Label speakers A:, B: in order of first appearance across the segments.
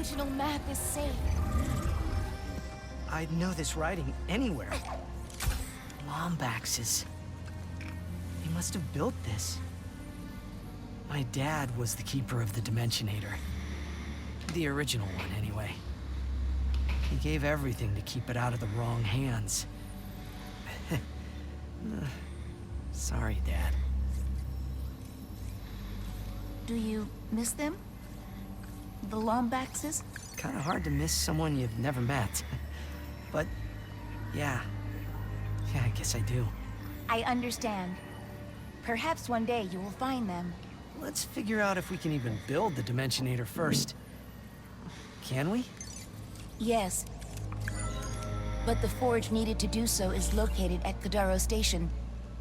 A: dimensional map is safe.
B: I'd know this writing anywhere. Lombaxes. He must have built this. My dad was the keeper of the Dimensionator. The original one, anyway. He gave everything to keep it out of the wrong hands. Sorry, Dad.
A: Do you miss them? The Lombaxes?
B: Kinda hard to miss someone you've never met. But, yeah. Yeah, I guess I do.
A: I understand. Perhaps one day you will find them.
B: Let's figure out if we can even build the Dimensionator first. Can we?
A: Yes. But the forge needed to do so is located at Kadaro Station,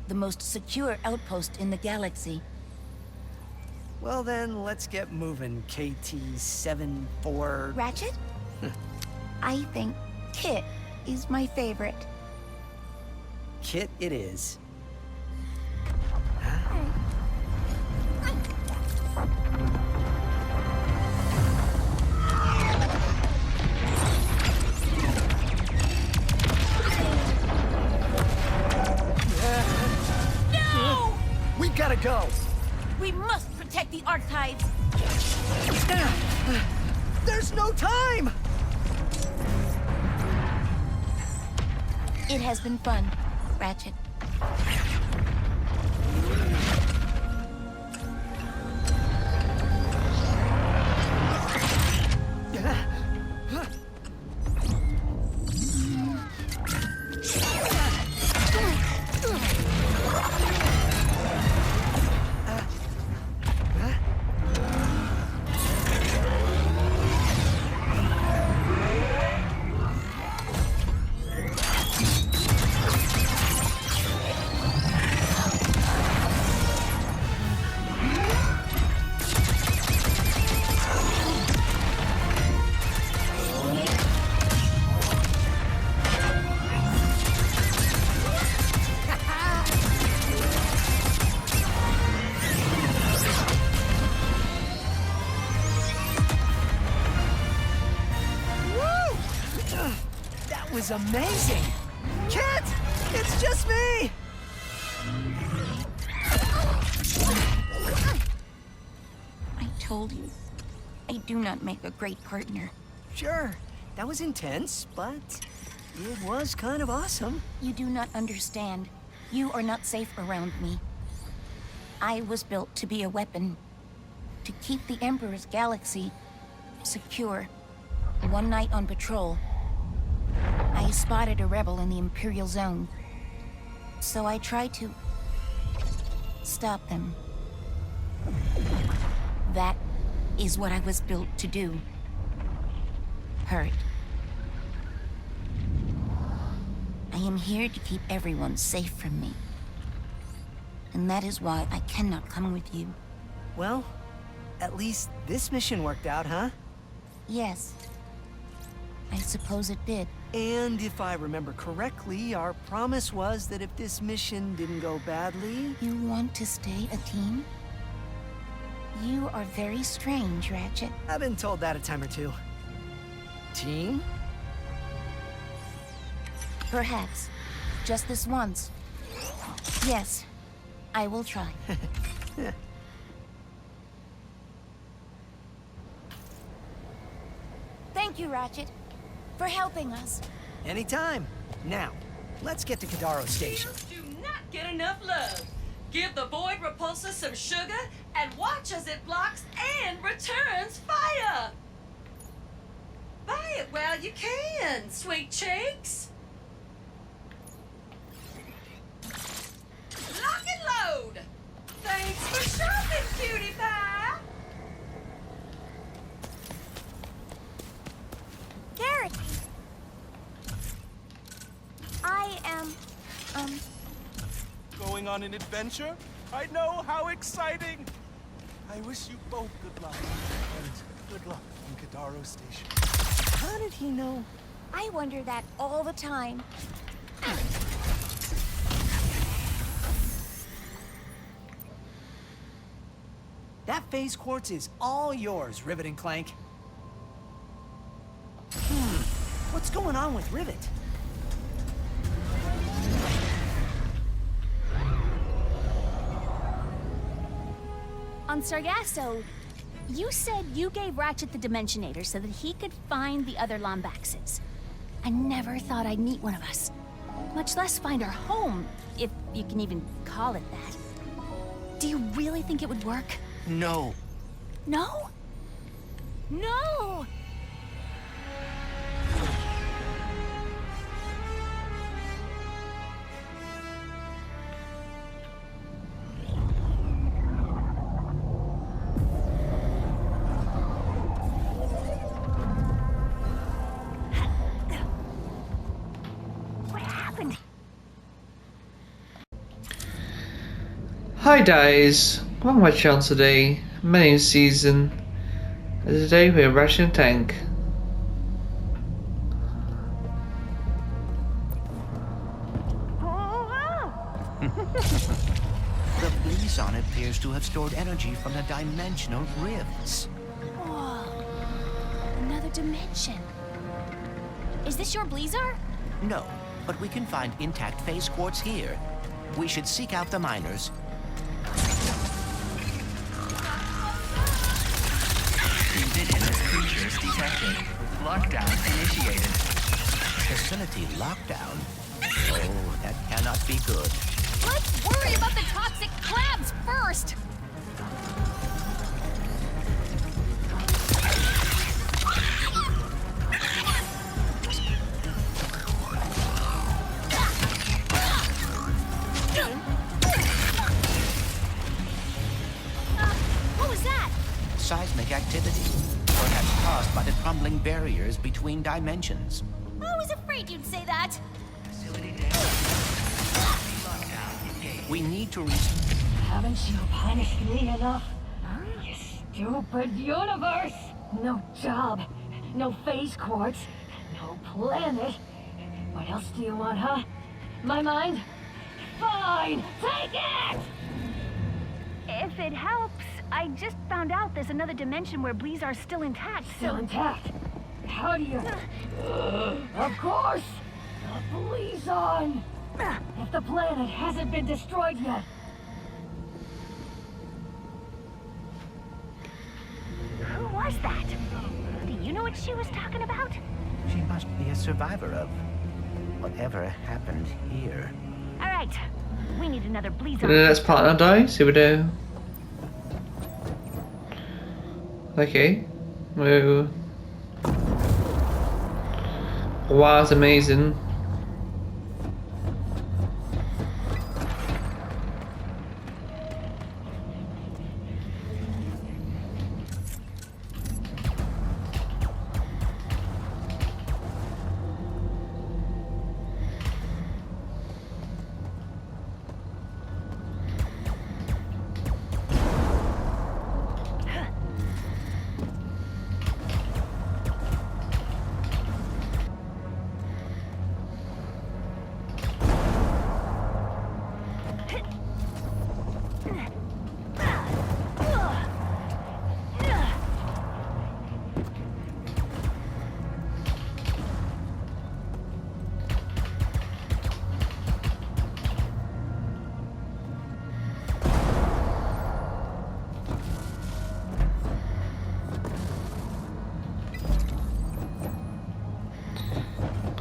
A: the most secure outpost in the galaxy.
B: Well then, let's get moving, KT-74...
A: Ratchet? I think Kit is my favorite.
B: Kit it is.
A: No!
B: We've gotta go!
A: We must protect the archives!
B: There's no time!
A: It has been fun, Ratchet.
B: Was amazing! Kit! It's just me!
A: I told you, I do not make a great partner.
B: Sure, that was intense, but it was kind of awesome.
A: You do not understand. You are not safe around me. I was built to be a weapon, to keep the Emperor's galaxy secure. One night on patrol, I spotted a rebel in the Imperial Zone. So I tried to stop them. That is what I was built to do. Hurt. I am here to keep everyone safe from me. And that is why I cannot come with you.
B: Well, at least this mission worked out, huh?
A: Yes. I suppose it did.
B: And if I remember correctly, our promise was that if this mission didn't go badly...
A: You want to stay a team? You are very strange, Ratchet.
B: I've been told that a time or two. Team?
A: Perhaps. Just this once. Yes, I will try. Thank you, Ratchet, for helping us.
B: Anytime. Now, let's get to Kadaro Station.
C: Do not get enough love. Give the Void Repulsor some sugar and watch as it blocks and returns fire. Buy it while you can, sweet cheeks. Lock and load. Thanks for shopping, cutie pie.
A: Garrett! I am,
D: Going on an adventure? I know, how exciting! I wish you both good luck. And good luck in Kadaro Station.
B: How did he know?
A: I wonder that all the time.
B: That phase quartz is all yours, Rivet and Clank. What's going on with Rivet?
E: On Sargasso, you said you gave Ratchet the Dimensionator so that he could find the other Lombaxes. I never thought I'd meet one of us. Much less find our home, if you can even call it that. Do you really think it would work?
F: No.
E: No? No! What happened?
G: Hi guys, welcome to my channel today. My name is Season, and today we're Ratchet and Clank.
F: The Blizon appears to have stored energy from the dimensional rifts.
E: Whoa. Another dimension. Is this your Blizar?
F: No, but we can find intact phase quartz here. We should seek out the miners.
H: Indigenous creatures detected. Lockdown initiated.
F: Facility lockdown? Oh, that cannot be good.
E: Let's worry about the toxic crabs first! What was that?
F: Seismic activity, perhaps caused by the crumbling barriers between dimensions.
E: I was afraid you'd say that.
H: Facility damage. Lockdown engaged.
F: We need to
I: Haven't you punished me enough? You stupid universe! No job, no phase quartz, no planet. What else do you want, huh? My mind? Fine, take it!
E: If it helps, I just found out there's another dimension where Blizar's still intact,
I: Still intact. How do you... Of course! The Blizon! If the planet hasn't been destroyed yet.
E: Who was that? Do you know what she was talking about?
F: She must be a survivor of whatever happened here.
E: All right, we need another Blizar.
G: And the next partner dies, here we do. Okay. Whoa. Wow, it's amazing.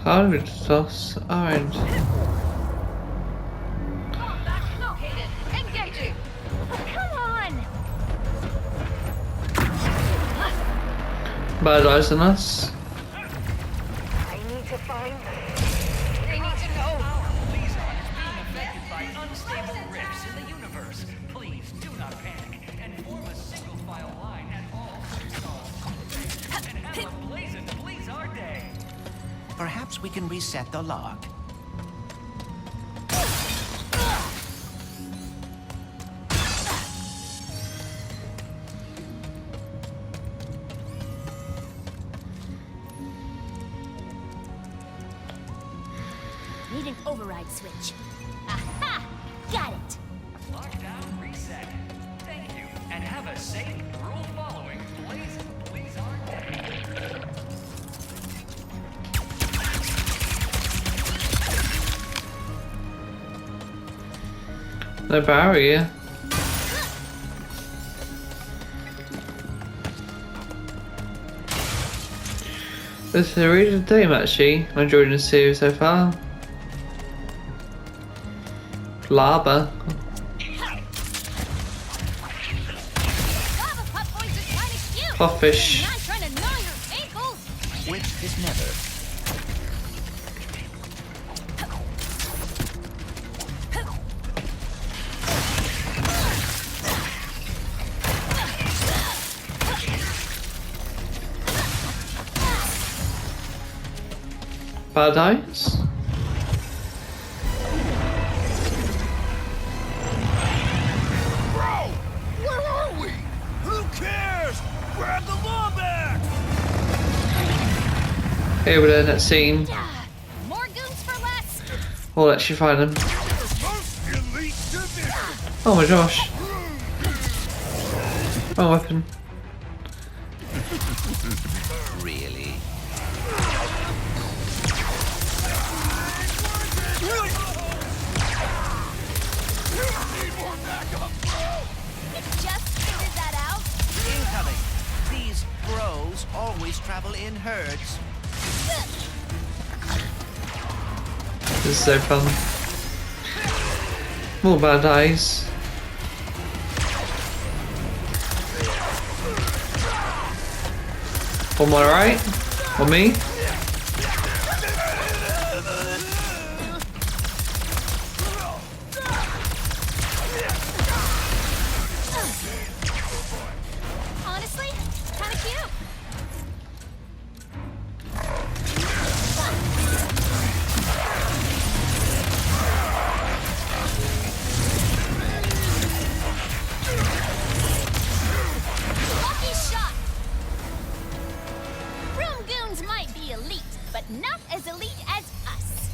G: Harvard sauce orange.
C: Located. Engaging.
E: Come on!
G: Bad eyes on us.
I: I need to find...
C: They need to know.
H: Blizon is being affected by unstable rifts in the universe. Please do not panic and form a single file line at all stalls. And have a blazing Blizar day.
F: Perhaps we can reset the lock.
E: Need an override switch. Aha! Got it!
H: Lockdown reset. Thank you, and have a safe, rule-following, blazing Blizar day.
G: No barrier. This is a really good game actually. I'm enjoying the series so far. Lava. Puffish.
F: Which is never.
G: Bad eyes.
D: Bro! Where are we? Who cares? Grab the law back!
G: Here we're in that scene.
E: More goons for less.
G: We'll actually find them.
D: Most elite division!
G: Oh my gosh. Wrong weapon.
F: Really?
E: Just figured that out.
F: Incoming. These bros always travel in herds.
G: This is so fun. More bad eyes. On my right? On me?
E: Honestly, kind of cute. Lucky shot. Room goons might be elite, but not as elite as us.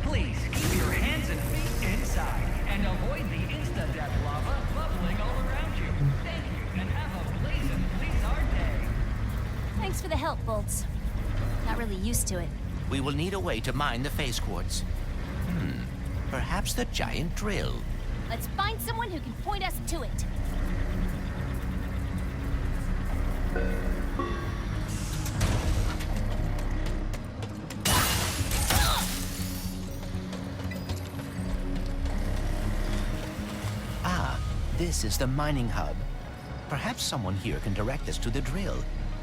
H: Please keep your hands and feet inside and avoid the insta-death lava bubbling all around you. Thank you, and have a blazing Blizzard day.
E: Thanks for the help, Bolts. Not really used to it.
F: We will need a way to mine the phase quartz. Perhaps the giant drill.
E: Let's find someone who can point us to it.
F: Ah, this is the mining hub. Perhaps someone here can direct us to the drill.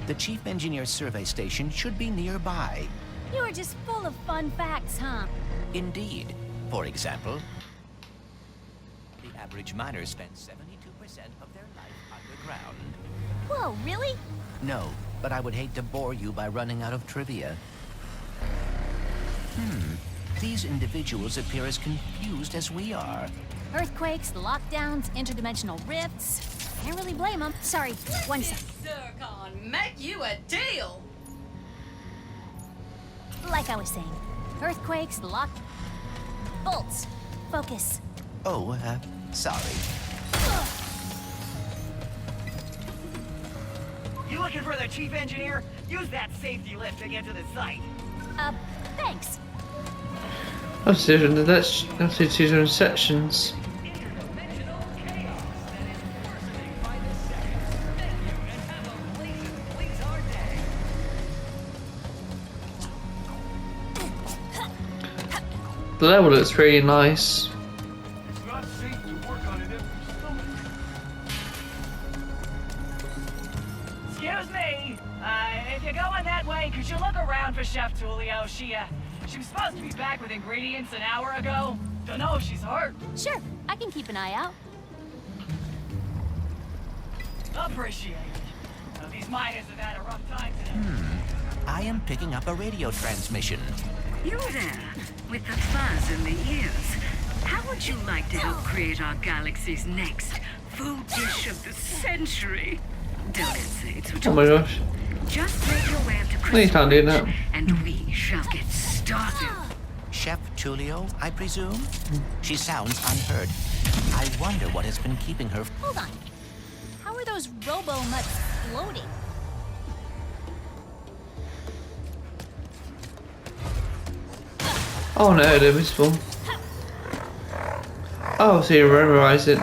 F: The chief engineer's survey station should be nearby.
E: You are just full of fun facts, huh?
F: Indeed. For example, the average miner spends 72% of their life underground.
E: Whoa, really?
F: No, but I would hate to bore you by running out of trivia. These individuals appear as confused as we are.
E: Earthquakes, lockdowns, interdimensional rifts. Can't really blame them. Sorry, one sec.
C: Zircon, make you a deal.
E: Like I was saying, earthquakes, bolts. Focus.
F: Oh, sorry.
J: You looking for the chief engineer? Use that safety lift to get to the site.
E: Thanks.
G: That's different. That's two different sections.
H: Interdimensional chaos that is worsening by the second. Thank you, and have a blazing Blizzard day.
G: The level looks really nice.
D: It's not safe to work on an empty stomach.
J: Excuse me. If you're going that way, could you look around for Chef Tulio? She was supposed to be back with ingredients an hour ago. Don't know if she's hurt.
E: Sure, I can keep an eye out.
J: Appreciate it. Now, these miners have had a rough time today.
F: I am picking up a radio transmission.
K: You there, with the fuzz in the ears. How would you like to help create our galaxy's next food dish of the century? Don't hesitate to
G: Oh my
K: talk.
G: gosh.
K: Just make your way up to
G: No, you can't do that.
K: and we shall get started.
F: Chef Tulio, I presume? She sounds unhurt. I wonder what has been keeping her...
E: Hold on. How are those robo-mutts floating?
G: Oh no, they're visible. Oh, so you memorize it.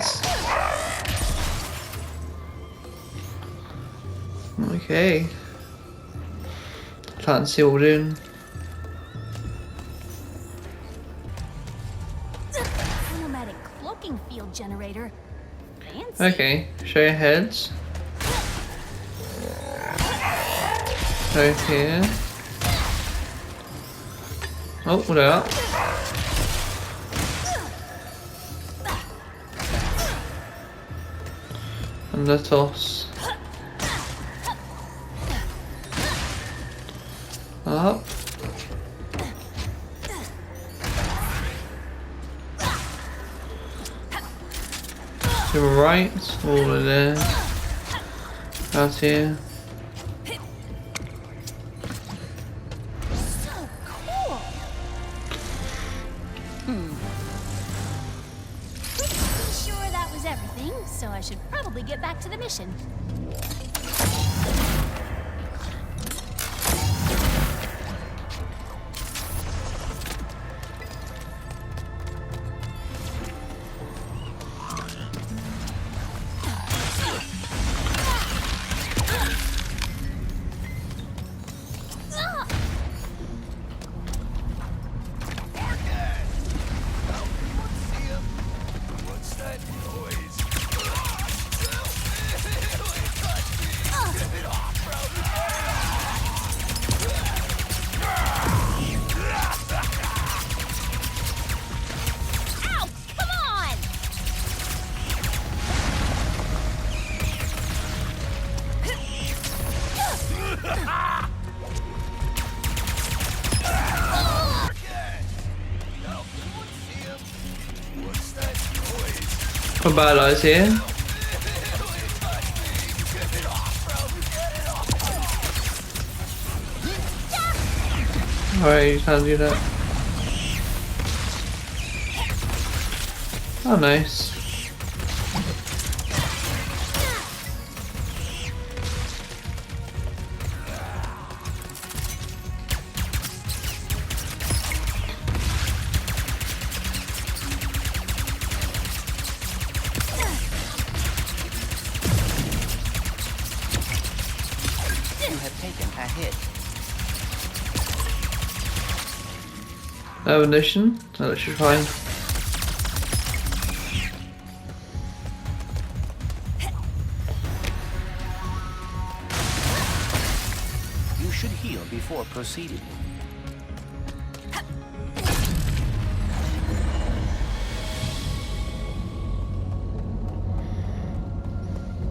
G: Okay. Plant sealed in.
E: Automatic cloaking field generator. Fancy.
G: Okay, show your heads. Right here. Oh, what up? And the toss. Up. To the right, all of there. Out here.
E: So cool. Pretty sure that was everything, so I should probably get back to the mission.
D: What's that noise?
E: Ow! Come on!
G: What bad eyes here? Alright, you can't do that. Oh, nice.
F: You have taken a hit.
G: No ignition? Oh, that should be fine.
F: You should heal before proceeding.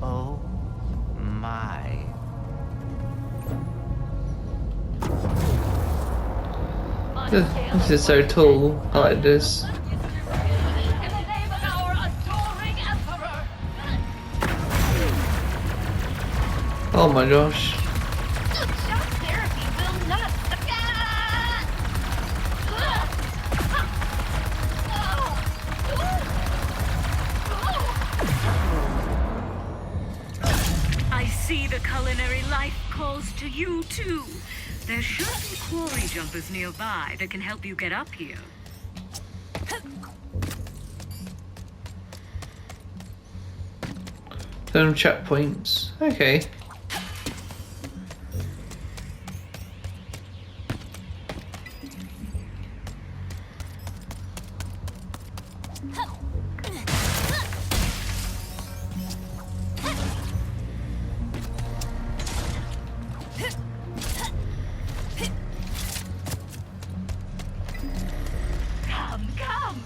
F: Oh my.
G: This is so tall. I like this.
J: In the name of our adoring emperor.
G: Oh my gosh.
I: Shock therapy will not.
K: I see the culinary life calls to you too. There should be quarry jumpers nearby that can help you get up here.
G: Them checkpoints. Okay.
J: Come, come.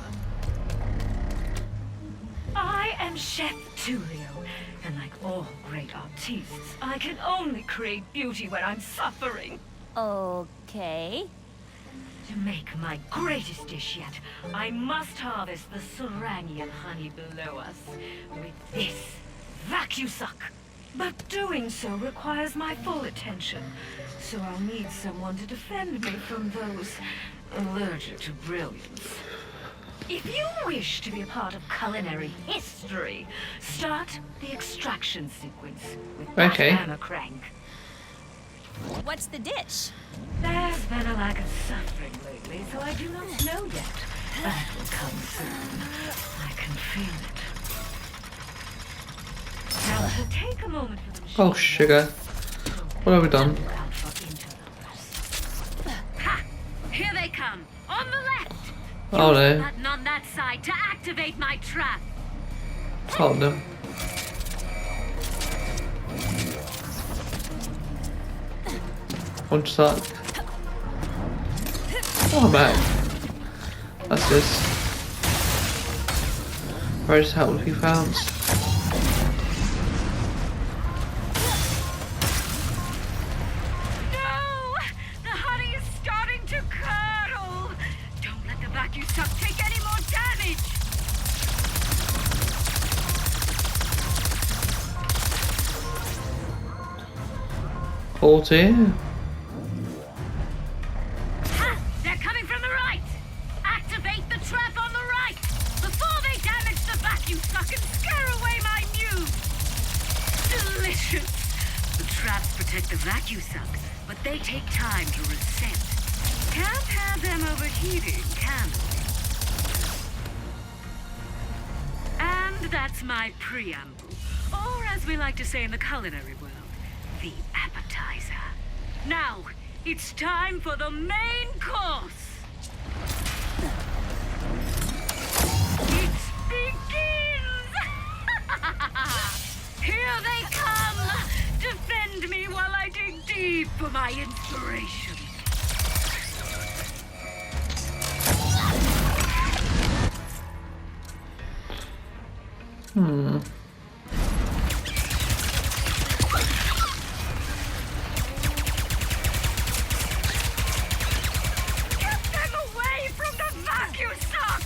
J: I am Chef Tulio, and like all great artistes, I can only create beauty when I'm suffering.
E: Okay.
J: To make my greatest dish yet, I must harvest the Seranian honey below us with this vacusuck. But doing so requires my full attention, so I'll need someone to defend me from those allergic to brilliance. If you wish to be a part of culinary history, start the extraction sequence with that
G: Okay.
J: hammer crank.
E: What's the dish?
J: There's been a lack of suffering lately, so I do not know yet. But it will come soon. I can feel it. Now it will take a moment for the machine.
G: Oh, sugar. What have we done?
K: Ha! Here they come! On the left!
G: Oh
K: Use the
G: no.
K: button on that side to activate my trap!
G: Oh no. One shot. Oh man. That's this. Where's help if he found?
K: No! The honey is starting to curdle! Don't let the vacuum suck take any more damage!
G: Caught here.
K: Ha! They're coming from the right! Activate the trap on the right! Before they damage the vacuum suck and scare away my muse! Delicious! The traps protect the vacuum suck, but they take time to reset. Can't have them overheating, can we? And that's my preamble. Or as we like to say in the culinary world, the appetizer. Now, it's time for the main course! It begins! Here they come! Defend me while I dig deep for my inspiration. Get them away from the vacuum suck!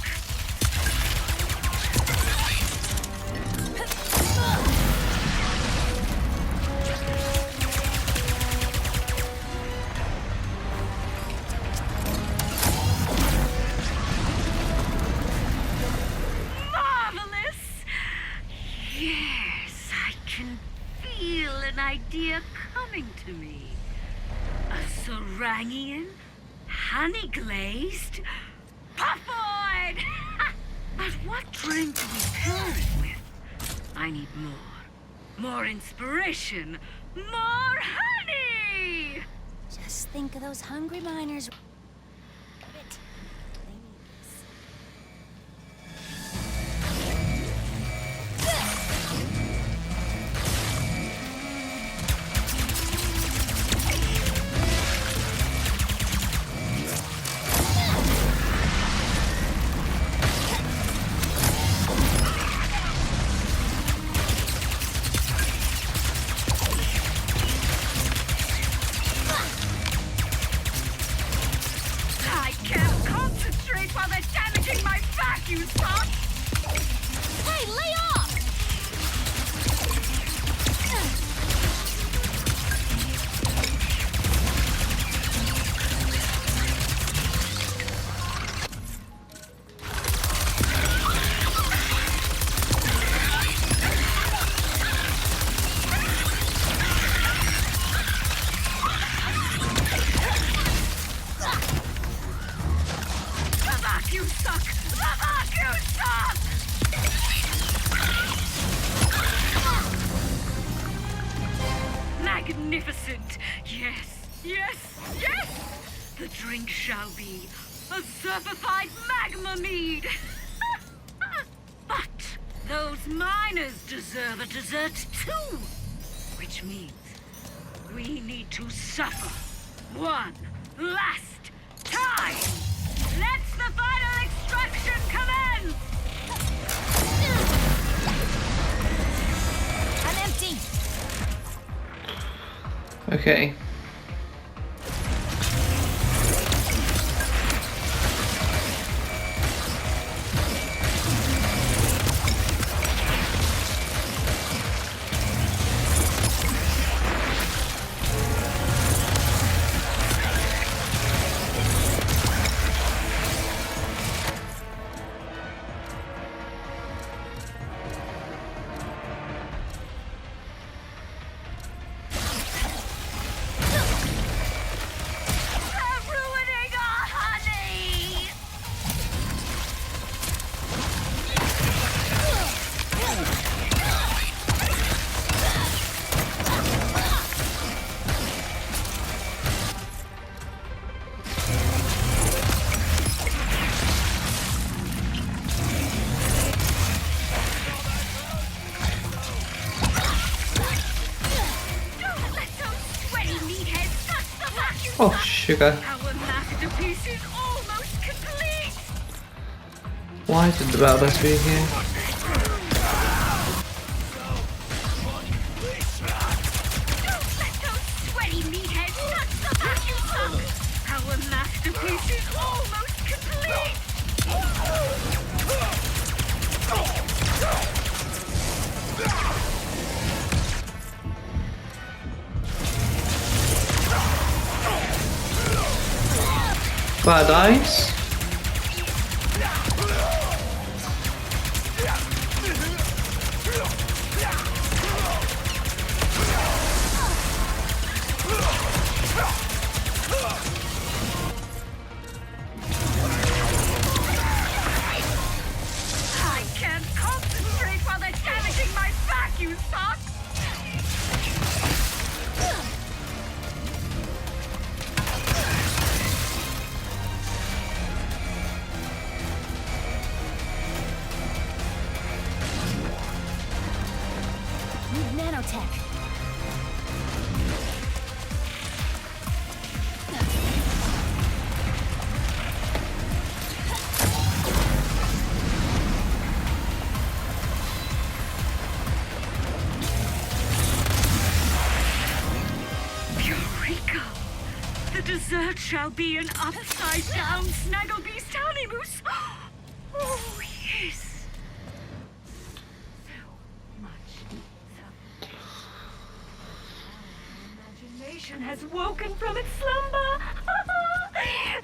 K: Marvelous! Yes, I can feel an idea coming to me. A Sarangian, honey-glazed, puffoid! But what drink do we pair it with? I need more. More inspiration. More honey!
E: Just think of those hungry miners. They need this.
K: I can't concentrate while they're damaging my vacuum suck!
E: Hey, lay off!
K: The vacuum suck! The vacuum suck! Magnificent! Yes, yes, yes! The drink shall be a certified magma mead! But those miners deserve a dessert too! Which means we need to suffer one last time! Let's the final extraction commence!
E: I'm empty.
G: Okay. Oh, sugar.
K: Our masterpiece is almost complete!
G: Why did the Bowders be here?
K: Don't let those sweaty meatheads touch the vacuum suck! Our masterpiece is almost complete!
G: Bad eyes?
K: I can't concentrate while they're damaging my vacuum suck!
E: Need nanotech.
K: Eureka! The dessert shall be an upside-down Snagglebeast honey mousse! Oh, yes!
J: So much. Imagination has woken from its slumber.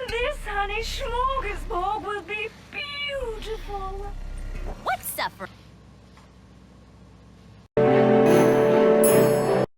J: This honey smorgasbord will be beautiful.